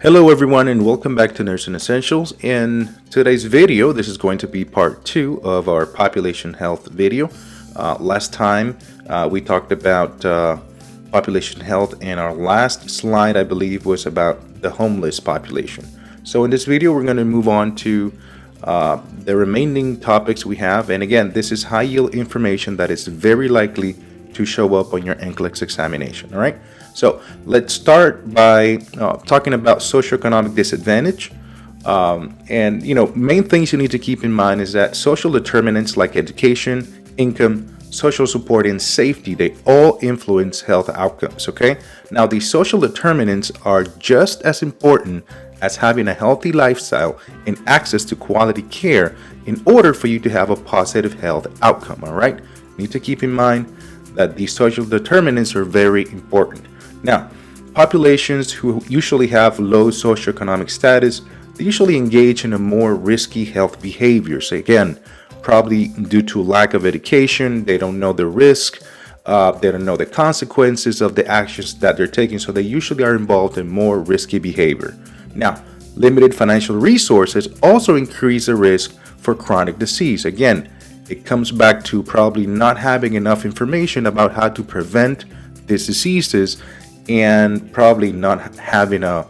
Hello everyone and welcome back to Nursing Essentials. In today's video, this is going to be part 2 of our population health video. Last time we talked about population health, and our last slide I believe was about the homeless population. So in this video we're going to move on to the remaining topics we have, and again this is high yield information that is very likely to show up on your NCLEX examination. All right, so let's start by talking about socioeconomic disadvantage. And main things you need to keep in mind is that social determinants like education, income, social support, and safety, they all influence health outcomes. Okay, now these social determinants are just as important as having a healthy lifestyle and access to quality care in order for you to have a positive health outcome. All right, need to keep in mind that these social determinants are very important. Now, populations who usually have low socioeconomic status, they usually engage in a more risky health behaviors. Again, probably due to lack of education, they don't know the risk, they don't know the consequences of the actions that they're taking, so they usually are involved in more risky behavior. Now, limited financial resources also increase the risk for chronic disease. Again, it comes back to probably not having enough information about how to prevent these diseases, and probably not having a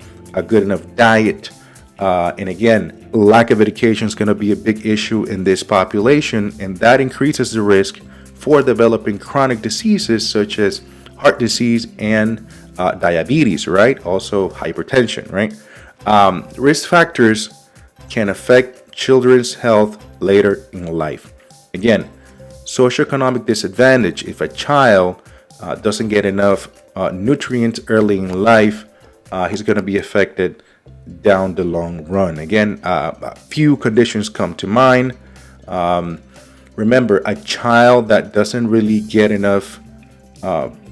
good enough diet. And again, lack of education is going to be a big issue in this population, and that increases the risk for developing chronic diseases such as heart disease and diabetes, right? Also hypertension, right? Risk factors can affect children's health later in life. Again, socioeconomic disadvantage: if a child doesn't get enough nutrients early in life, he's going to be affected down the long run. Again, a few conditions come to mind. Remember, a child that doesn't really get enough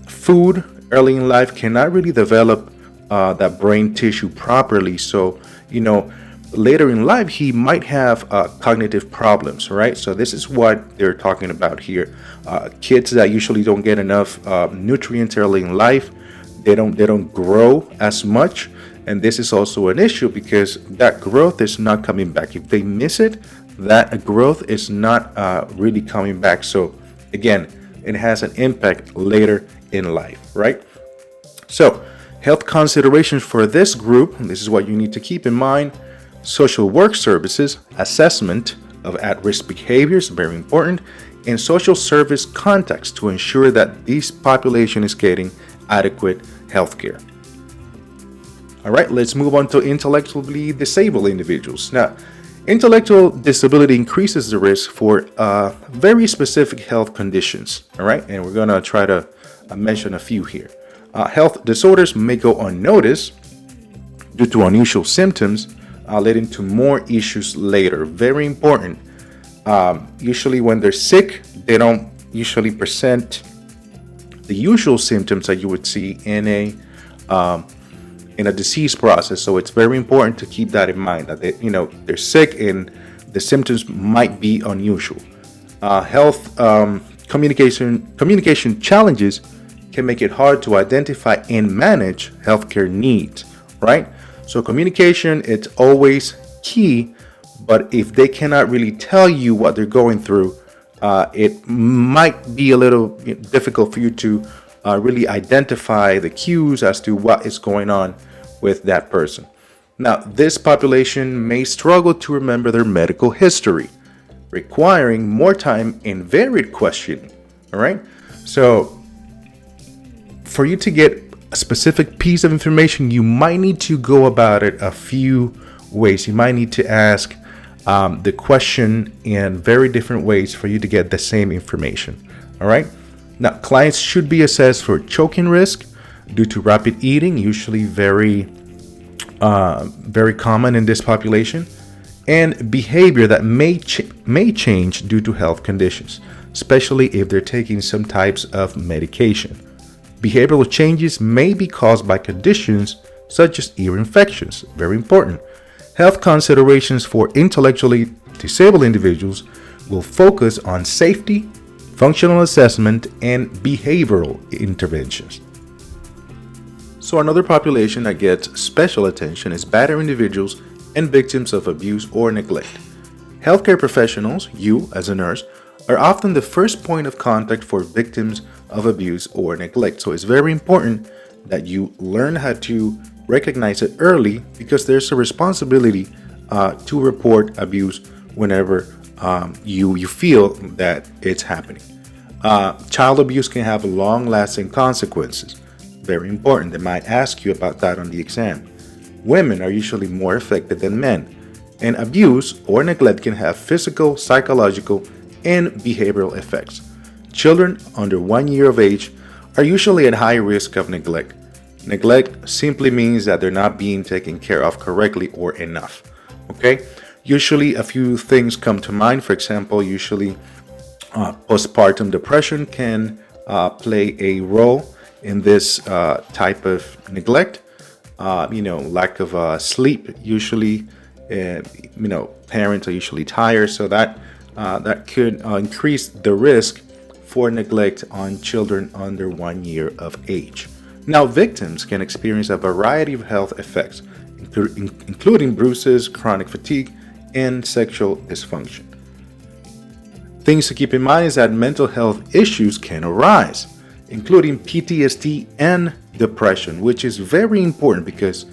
food early in life cannot really develop that brain tissue properly. So, later in life, he might have cognitive problems, right? So this is what they're talking about here. Kids that usually don't get enough nutrients early in life, they don't grow as much, and this is also an issue because that growth is not coming back. If they miss it, that growth is not really coming back. So again, it has an impact later in life, right? So health considerations for this group, and this is what you need to keep in mind: social work services, assessment of at-risk behaviors, very important, and social service contacts to ensure that this population is getting adequate health care. All right, let's move on to intellectually disabled individuals. Now, intellectual disability increases the risk for very specific health conditions. All right, and we're going to try to mention a few here. Health disorders may go unnoticed due to unusual symptoms, leading to more issues later. Very important. Usually when they're sick, they don't usually present the usual symptoms that you would see in a disease process. So it's very important to keep that in mind, that they're sick and the symptoms might be unusual. Health communication challenges can make it hard to identify and manage healthcare needs, right? So communication, it's always key, but if they cannot really tell you what they're going through, it might be a little difficult for you to really identify the cues as to what is going on with that person. Now, this population may struggle to remember their medical history, requiring more time and varied questioning. All right, so for you to get a specific piece of information, you might need to go about it a few ways. You might need to ask the question in very different ways for you to get the same information. All right. Now, clients should be assessed for choking risk due to rapid eating, usually very common in this population, and behavior that may change due to health conditions, especially if they're taking some types of medication. Behavioral changes may be caused by conditions such as ear infections. Very important. Health considerations for intellectually disabled individuals will focus on safety, functional assessment, and behavioral interventions. So another population that gets special attention is battered individuals and victims of abuse or neglect. Healthcare professionals, you as a nurse, are often the first point of contact for victims of abuse or neglect. So it's very important that you learn how to recognize it early, because there's a responsibility to report abuse whenever you feel that it's happening. Child abuse can have long-lasting consequences. Very important. They might ask you about that on the exam. Women are usually more affected than men, and abuse or neglect can have physical, psychological, and behavioral effects. Children under 1 year of age are usually at high risk of neglect. Neglect simply means that they're not being taken care of correctly or enough. Okay? Usually a few things come to mind. For example, usually postpartum depression can play a role in this type of neglect. Lack of sleep. Usually, parents are usually tired, so that could increase the risk for neglect on children under 1 year of age. Now, victims can experience a variety of health effects, including bruises, chronic fatigue, and sexual dysfunction. Things to keep in mind is that mental health issues can arise, including PTSD and depression, which is very important because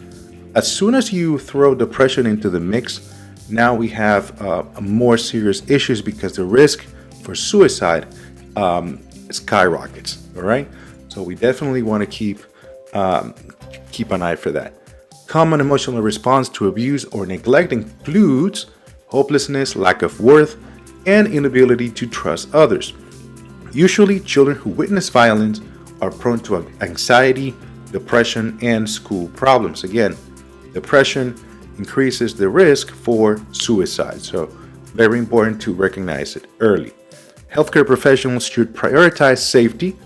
as soon as you throw depression into the mix, now we have more serious issues because the risk for suicide skyrockets. All right, so we definitely want to keep an eye for that. Common emotional response to abuse or neglect includes hopelessness, lack of worth, and inability to trust others. Usually, children who witness violence are prone to anxiety, depression, and school problems. Again, depression increases the risk for suicide, so very important to recognize it early. Healthcare professionals should prioritize safety,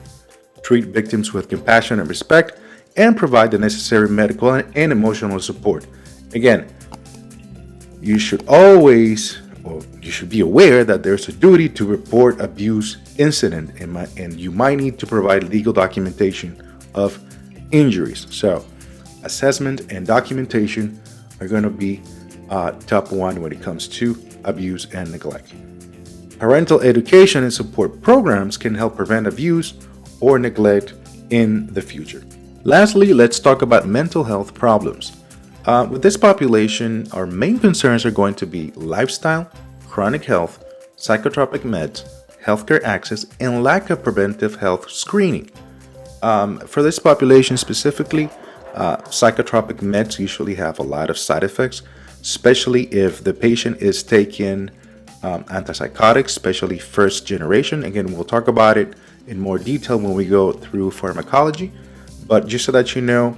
treat victims with compassion and respect, and provide the necessary medical and emotional support. Again, you should be aware that there's a duty to report abuse incident, and you might need to provide legal documentation of injuries. So assessment and documentation are going to be top one when it comes to abuse and neglect. Parental education and support programs can help prevent abuse or neglect in the future. Lastly, let's talk about mental health problems. With this population, our main concerns are going to be lifestyle, chronic health, psychotropic meds, healthcare access, and lack of preventive health screening. For this population specifically, psychotropic meds usually have a lot of side effects, especially if the patient is taking antipsychotics, especially first generation. Again, we'll talk about it in more detail when we go through pharmacology. But just so that you know,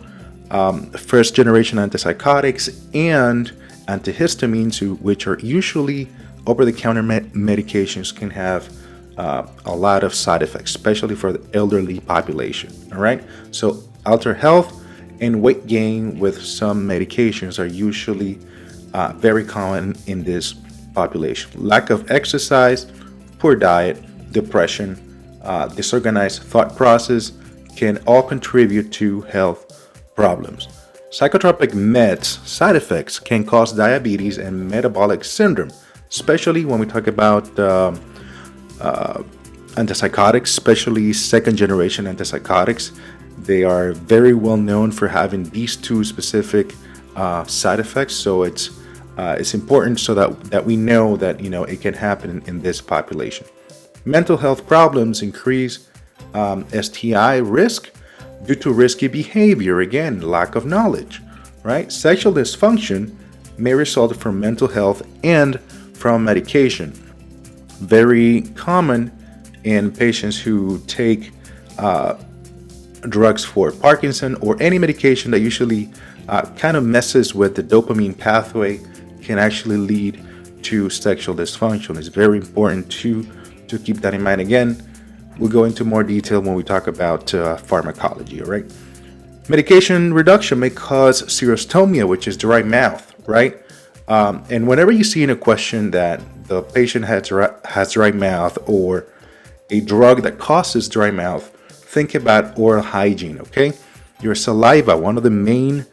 first generation antipsychotics and antihistamines, which are usually over-the-counter medications, can have a lot of side effects, especially for the elderly population. All right, so altered health and weight gain with some medications are usually very common in this population. Lack of exercise, poor diet, depression, disorganized thought process can all contribute to health problems. Psychotropic meds side effects can cause diabetes and metabolic syndrome, especially when we talk about antipsychotics, especially second generation antipsychotics. They are very well known for having these two specific side effects. So it's important so that we know that it can happen in this population. Mental health problems increase STI risk due to risky behavior. Again, lack of knowledge, right? Sexual dysfunction may result from mental health and from medication. Very common in patients who take drugs for Parkinson or any medication that usually kind of messes with the dopamine pathway can actually lead to sexual dysfunction. It's very important to keep that in mind. Again, we'll go into more detail when we talk about pharmacology, all right? Medication reduction may cause xerostomia, which is dry mouth, right? And whenever you see in a question that the patient has dry mouth or a drug that causes dry mouth, think about oral hygiene, okay? Your saliva, one of the main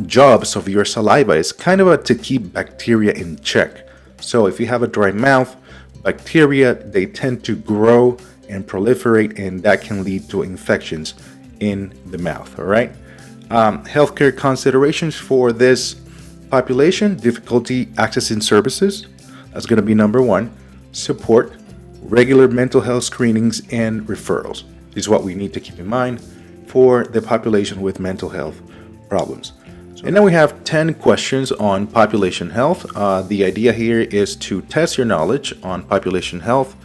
jobs of your saliva is kind of to keep bacteria in check. So if you have a dry mouth, bacteria, they tend to grow and proliferate, and that can lead to infections in the mouth. All right. Healthcare considerations for this population: difficulty accessing services. That's going to be number one. Support, regular mental health screenings, and referrals is what we need to keep in mind for the population with mental health problems. And then we have 10 questions on population health. The idea here is to test your knowledge on population health,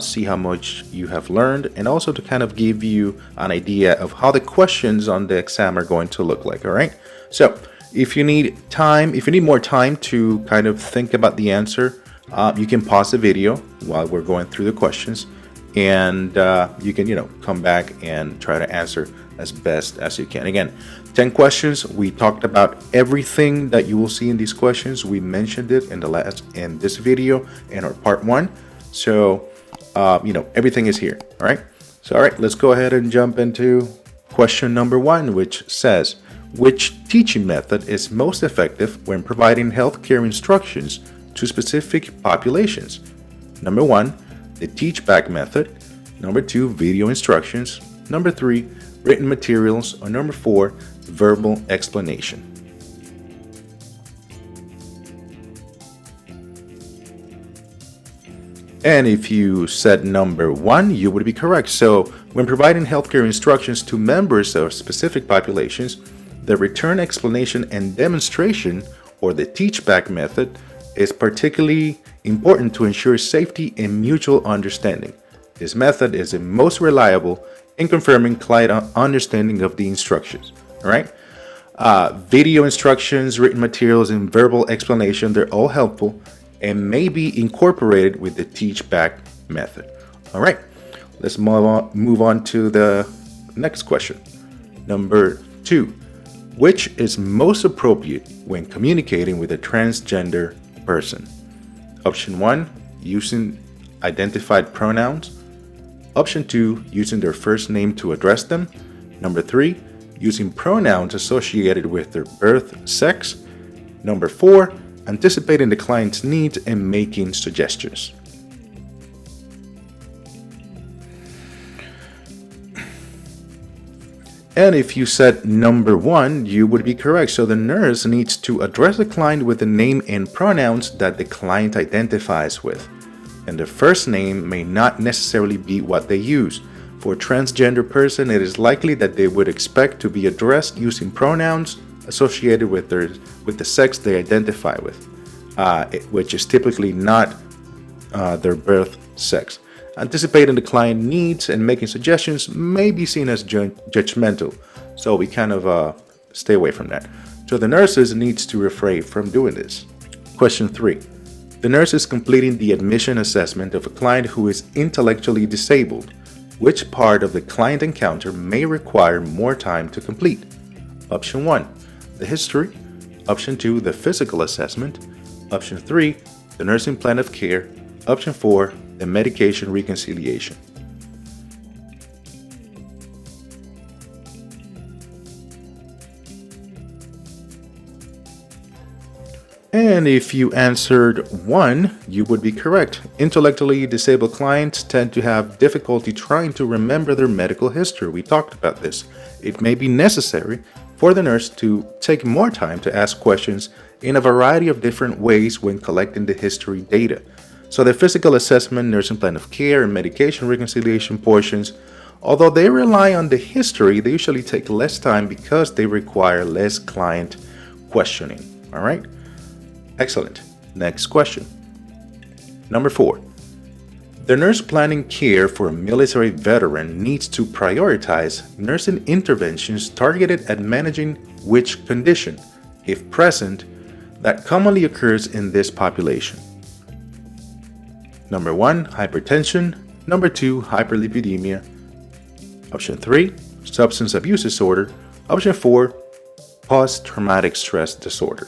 see how much you have learned, and also to kind of give you an idea of how the questions on the exam are going to look like. All right. So if you need more time to kind of think about the answer, you can pause the video while we're going through the questions, and you can, come back and try to answer as best as you can. Again, 10 questions. We talked about everything that you will see in these questions. We mentioned it in this video in our part 1. So, everything is here. All right. So, all right, let's go ahead and jump into question number 1, which says, which teaching method is most effective when providing healthcare instructions to specific populations? Number 1, the teach back method. Number 2, video instructions. Number 3, written materials. Or number 4, verbal explanation. And if you said number 1, you would be correct. So when providing healthcare instructions to members of specific populations, the return explanation and demonstration, or the teach back method, is particularly important to ensure safety and mutual understanding. This method is the most reliable in confirming client understanding of the instructions. All right. Video instructions, written materials, and verbal explanation, they're all helpful and may be incorporated with the teach back method. All right. Let's move on to the next question. Number 2, which is most appropriate when communicating with a transgender person? Option 1, using identified pronouns. Option 2, using their first name to address them. Number 3, using pronouns associated with their birth sex. Number 4, anticipating the client's needs and making suggestions. And if you said number 1, you would be correct. So the nurse needs to address the client with the name and pronouns that the client identifies with. And the first name may not necessarily be what they use. For a transgender person, it is likely that they would expect to be addressed using pronouns associated with the sex they identify with, which is typically not their birth sex. Anticipating the client needs and making suggestions may be seen as judgmental, so we kind of stay away from that. So the nurses needs to refrain from doing this. Question 3. The nurse is completing the admission assessment of a client who is intellectually disabled. Which part of the client encounter may require more time to complete? Option 1, the history. Option 2, the physical assessment. Option 3, the nursing plan of care. Option 4, the medication reconciliation. And if you answered 1, you would be correct. Intellectually disabled clients tend to have difficulty trying to remember their medical history. We talked about this. It may be necessary for the nurse to take more time to ask questions in a variety of different ways when collecting the history data. So the physical assessment, nursing plan of care, and medication reconciliation portions, although they rely on the history, they usually take less time because they require less client questioning. All right? Excellent. Next question. Number 4. The nurse planning care for a military veteran needs to prioritize nursing interventions targeted at managing which condition, if present, that commonly occurs in this population? Number 1, hypertension. Number 2, hyperlipidemia. Option 3, substance abuse disorder. Option 4, post-traumatic stress disorder.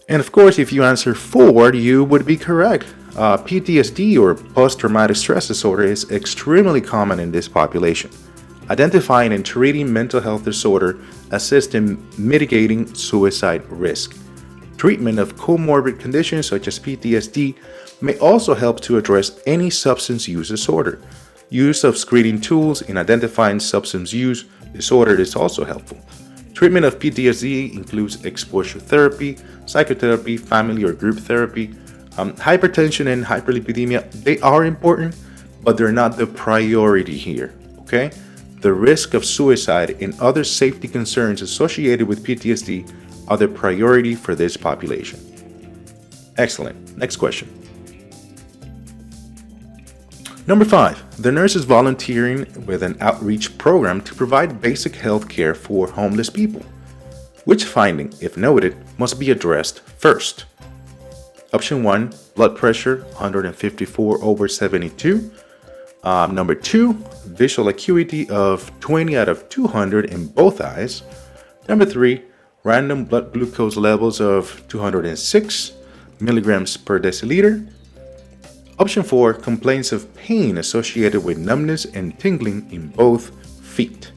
And of course, if you answer 4, you would be correct. PTSD or post-traumatic stress disorder is extremely common in this population. Identifying and treating mental health disorder assists in mitigating suicide risk. Treatment of comorbid conditions such as PTSD may also help to address any substance use disorder. Use of screening tools in identifying substance use disorder is also helpful. Treatment of PTSD includes exposure therapy, psychotherapy, family or group therapy. Hypertension and hyperlipidemia, they are important, but they're not the priority here, okay? The risk of suicide and other safety concerns associated with PTSD are the priority for this population. Excellent. Next question. Number 5, the nurse is volunteering with an outreach program to provide basic health care for homeless people. Which finding, if noted, must be addressed first? Option 1, blood pressure 154/72. Number 2, visual acuity of 20 out of 200 in both eyes. Number 3, random blood glucose levels of 206 milligrams per deciliter. Option 4, complaints of pain associated with numbness and tingling in both feet.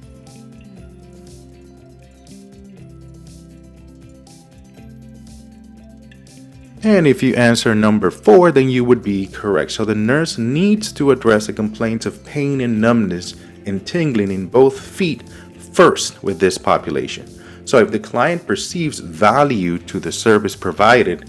And if you answer number 4, then you would be correct. So the nurse needs to address the complaints of pain and numbness and tingling in both feet first with this population. So if the client perceives value to the service provided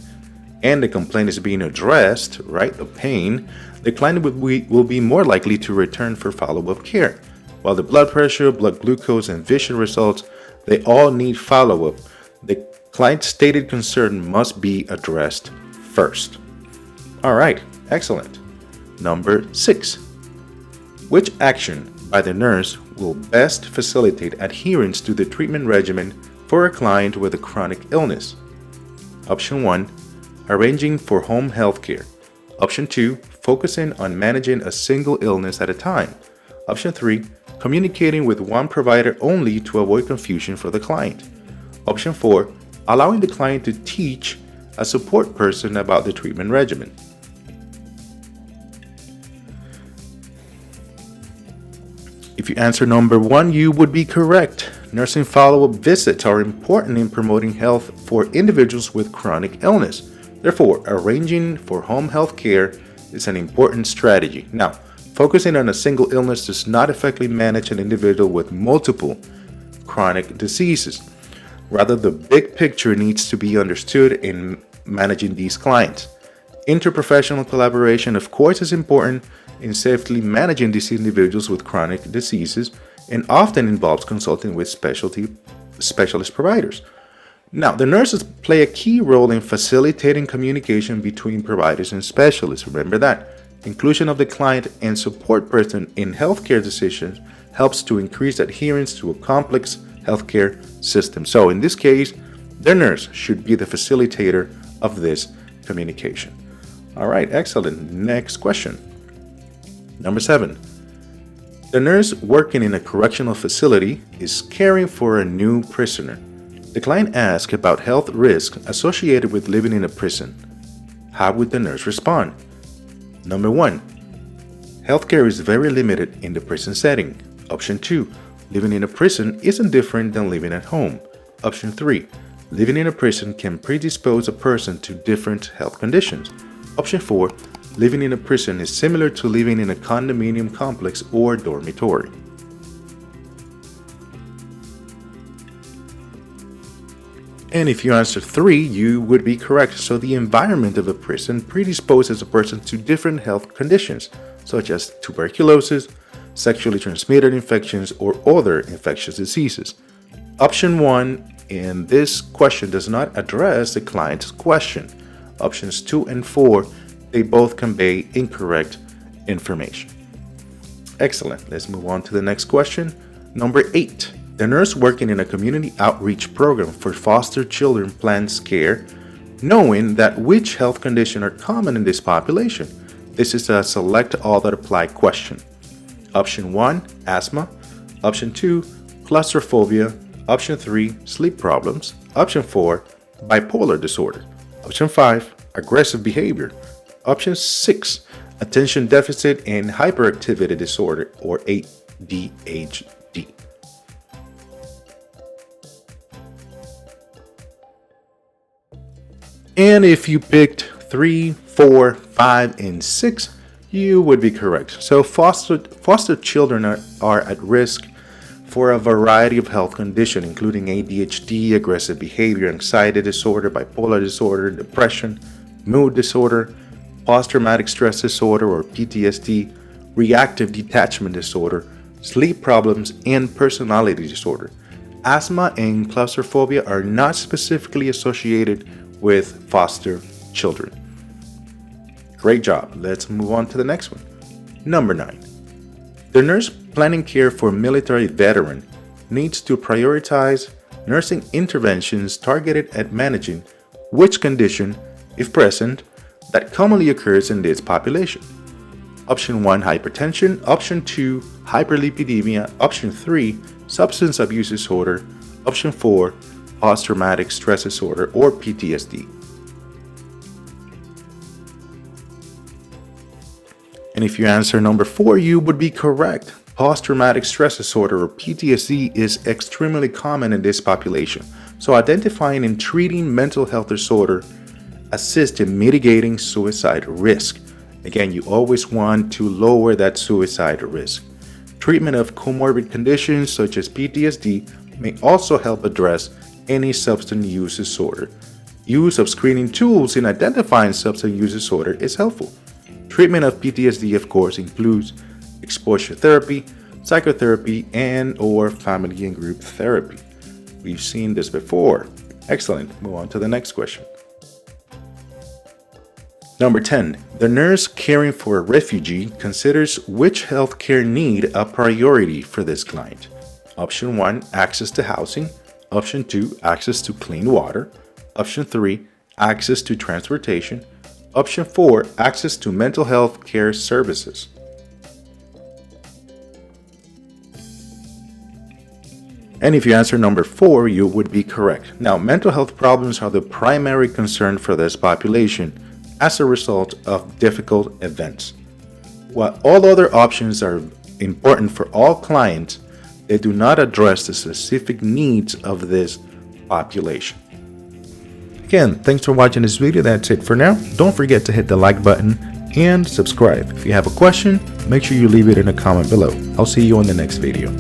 and the complaint is being addressed, right, the pain, the client will be more likely to return for follow-up care. While the blood pressure, blood glucose, and vision results, they all need follow-up. The client's stated concern must be addressed first. All right, excellent. Number 6. Which action by the nurse will best facilitate adherence to the treatment regimen for a client with a chronic illness? Option 1, arranging for home health care. Option 2, focusing on managing a single illness at a time. Option 3, communicating with one provider only to avoid confusion for the client. Option 4, allowing the client to teach a support person about the treatment regimen. If you answer number 1, you would be correct. Nursing follow-up visits are important in promoting health for individuals with chronic illness. Therefore, arranging for home health care is an important strategy. Now, focusing on a single illness does not effectively manage an individual with multiple chronic diseases. Rather, the big picture needs to be understood in managing these clients. Interprofessional collaboration, of course, is important in safely managing these individuals with chronic diseases and often involves consulting with specialist providers. Now, the nurses play a key role in facilitating communication between providers and specialists. Remember that. Inclusion of the client and support person in healthcare decisions helps to increase adherence to a complex healthcare system. So in this case, the nurse should be the facilitator of this communication. All right, excellent. Next question. Number 7. The nurse working in a correctional facility is caring for a new prisoner. The client asks about health risks associated with living in a prison. How would the nurse respond? Number 1. Healthcare is very limited in the prison setting. Option 2. Living in a prison isn't different than living at home. Option 3. Living in a prison can predispose a person to different health conditions. Option 4. Living in a prison is similar to living in a condominium complex or dormitory. And if you answer 3, you would be correct. So the environment of a prison predisposes a person to different health conditions, such as tuberculosis, sexually transmitted infections, or other infectious diseases. Option 1 in this question does not address the client's question. Options 2 and 4, they both convey incorrect information. Excellent. Let's move on to the next question. Number 8. The nurse working in a community outreach program for foster children plans care, knowing that which health conditions are common in this population. This is a select all that apply question. Option 1, asthma. Option 2, claustrophobia. Option 3, sleep problems. Option 4, bipolar disorder. Option 5, aggressive behavior. Option 6, attention deficit and hyperactivity disorder, or ADHD. And if you picked 3, 4, 5, and 6, you would be correct. So foster children are at risk for a variety of health conditions, including ADHD, aggressive behavior, anxiety disorder, bipolar disorder, depression, mood disorder, post-traumatic stress disorder or PTSD, reactive detachment disorder, sleep problems, and personality disorder. Asthma and claustrophobia are not specifically associated with foster children. Great job. Let's move on to the next one. Number 9. The nurse planning care for military veteran needs to prioritize nursing interventions targeted at managing which condition, if present, that commonly occurs in this population. Option 1, hypertension. Option 2, hyperlipidemia. Option 3, substance abuse disorder. Option 4, post-traumatic stress disorder or PTSD. And if you answer number 4, you would be correct. Post-traumatic stress disorder or PTSD is extremely common in this population. So identifying and treating mental health disorder assists in mitigating suicide risk. Again, you always want to lower that suicide risk. Treatment of comorbid conditions such as PTSD may also help address any substance use disorder. Use of screening tools in identifying substance use disorder is helpful. Treatment of PTSD, of course, includes exposure therapy, psychotherapy, and/or family and group therapy. We've seen this before. Excellent. Move on to the next question. Number 10. The nurse caring for a refugee considers which healthcare need a priority for this client. Option 1, access to housing. Option 2, access to clean water. Option 3, access to transportation. Option 4, access to mental health care services. And if you answer number 4, you would be correct. Now, mental health problems are the primary concern for this population as a result of difficult events. While all other options are important for all clients, they do not address the specific needs of this population. Again, thanks for watching this video. That's it for now. Don't forget to hit the like button and subscribe. If you have a question, make sure you leave it in a comment below. I'll see you on the next video.